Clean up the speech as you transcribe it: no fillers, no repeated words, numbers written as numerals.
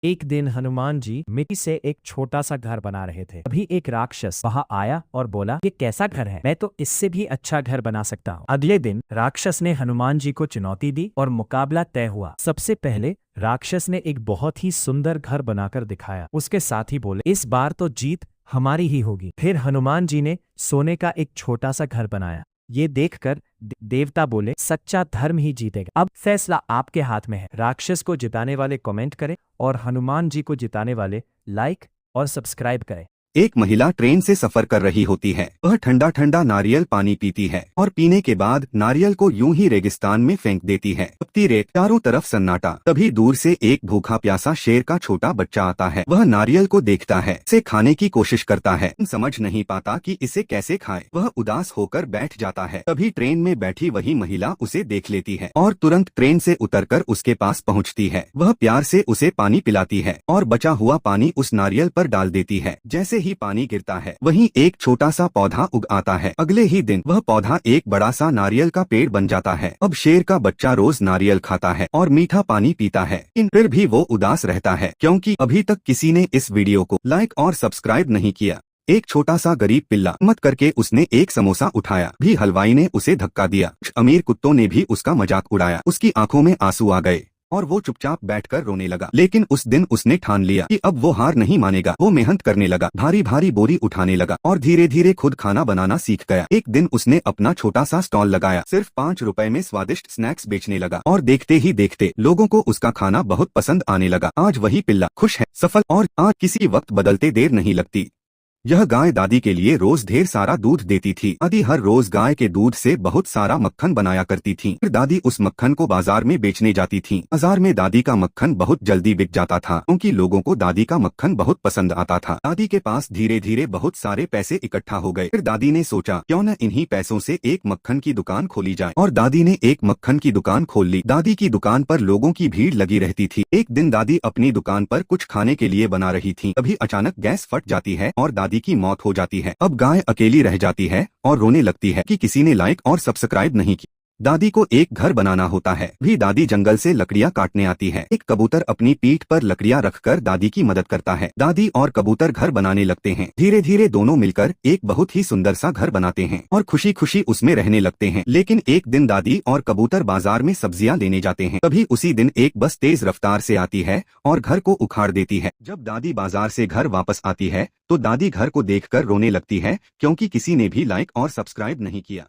एक दिन हनुमान जी मिट्टी से एक छोटा सा घर बना रहे थे। अभी एक राक्षस वहां आया और बोला, ये कैसा घर है, मैं तो इससे भी अच्छा घर बना सकता हूँ। अगले दिन राक्षस ने हनुमान जी को चुनौती दी और मुकाबला तय हुआ। सबसे पहले राक्षस ने एक बहुत ही सुंदर घर बनाकर दिखाया। उसके साथ ही बोले, इस बार तो जीत हमारी ही होगी। फिर हनुमान जी ने सोने का एक छोटा सा घर बनाया। ये देखकर देवता बोले, सच्चा धर्म ही जीतेगा। अब फैसला आपके हाथ में है। राक्षस को जिताने वाले कमेंट करें और हनुमान जी को जिताने वाले लाइक और सब्सक्राइब करें। एक महिला ट्रेन से सफर कर रही होती है। वह ठंडा ठंडा नारियल पानी पीती है और पीने के बाद नारियल को यूं ही रेगिस्तान में फेंक देती है। तपती रेत, चारों तरफ सन्नाटा। तभी दूर से एक भूखा प्यासा शेर का छोटा बच्चा आता है। वह नारियल को देखता है, इसे खाने की कोशिश करता है, समझ नहीं पाता कि इसे कैसे खाए। वह उदास होकर बैठ जाता है। तभी ट्रेन में बैठी वही महिला उसे देख लेती है और तुरंत ट्रेन से उतरकर उसके पास पहुँचती है। वह प्यार से उसे पानी पिलाती है और बचा हुआ पानी उस नारियल पर डाल देती है। जैसे ही पानी गिरता है वहीं एक छोटा सा पौधा उग आता है। अगले ही दिन वह पौधा एक बड़ा सा नारियल का पेड़ बन जाता है। अब शेर का बच्चा रोज नारियल खाता है और मीठा पानी पीता है, फिर भी वो उदास रहता है क्योंकि अभी तक किसी ने इस वीडियो को लाइक और सब्सक्राइब नहीं किया। एक छोटा सा गरीब पिल्ला मत करके उसने एक समोसा उठाया भी हलवाई ने उसे धक्का दिया। अमीर कुत्तों ने भी उसका मजाक उड़ाया। उसकी आंखों में आंसू आ गए और वो चुपचाप बैठकर रोने लगा। लेकिन उस दिन उसने ठान लिया कि अब वो हार नहीं मानेगा। वो मेहनत करने लगा, भारी भारी बोरी उठाने लगा और धीरे धीरे खुद खाना बनाना सीख गया। एक दिन उसने अपना छोटा सा स्टॉल लगाया। सिर्फ 5 रुपए में स्वादिष्ट स्नैक्स बेचने लगा और देखते ही देखते लोगों को उसका खाना बहुत पसंद आने लगा। आज वही पिल्ला खुश है, सफल और आज किसी वक्त बदलते देर नहीं लगती। यह गाय दादी के लिए रोज ढेर सारा दूध देती थी। दादी हर रोज गाय के दूध से बहुत सारा मक्खन बनाया करती थी। फिर दादी उस मक्खन को बाजार में बेचने जाती थी। बाजार में दादी का मक्खन बहुत जल्दी बिक जाता था क्योंकि लोगों को दादी का मक्खन बहुत पसंद आता था। दादी के पास धीरे धीरे बहुत सारे पैसे इकट्ठा हो गए। फिर दादी ने सोचा, क्यों न इन्हीं पैसों से एक मक्खन की दुकान खोली जाए और दादी ने एक मक्खन की दुकान खोल ली। दादी की दुकान पर लोगों की भीड़ लगी रहती थी। एक दिन दादी अपनी दुकान पर कुछ खाने के लिए बना रही थी। तभी अचानक गैस फट जाती है और दादी की मौत हो जाती है। अब गाय अकेली रह जाती है और रोने लगती है कि किसी ने लाइक और सब्सक्राइब नहीं किया। दादी को एक घर बनाना होता है। भी दादी जंगल से लकड़ियां काटने आती है। एक कबूतर अपनी पीठ पर लकड़ियां रखकर दादी की मदद करता है। दादी और कबूतर घर बनाने लगते हैं। धीरे धीरे दोनों मिलकर एक बहुत ही सुंदर सा घर बनाते हैं और खुशी खुशी उसमें रहने लगते हैं। लेकिन एक दिन दादी और कबूतर बाजार में सब्जियां लेने जाते हैं। तभी उसी दिन एक बस तेज रफ्तार से आती है और घर को उखाड़ देती है। जब दादी बाजार से घर वापस आती है तो दादी घर को देखकर रोने लगती है क्योंकि किसी ने भी लाइक और सब्सक्राइब नहीं किया।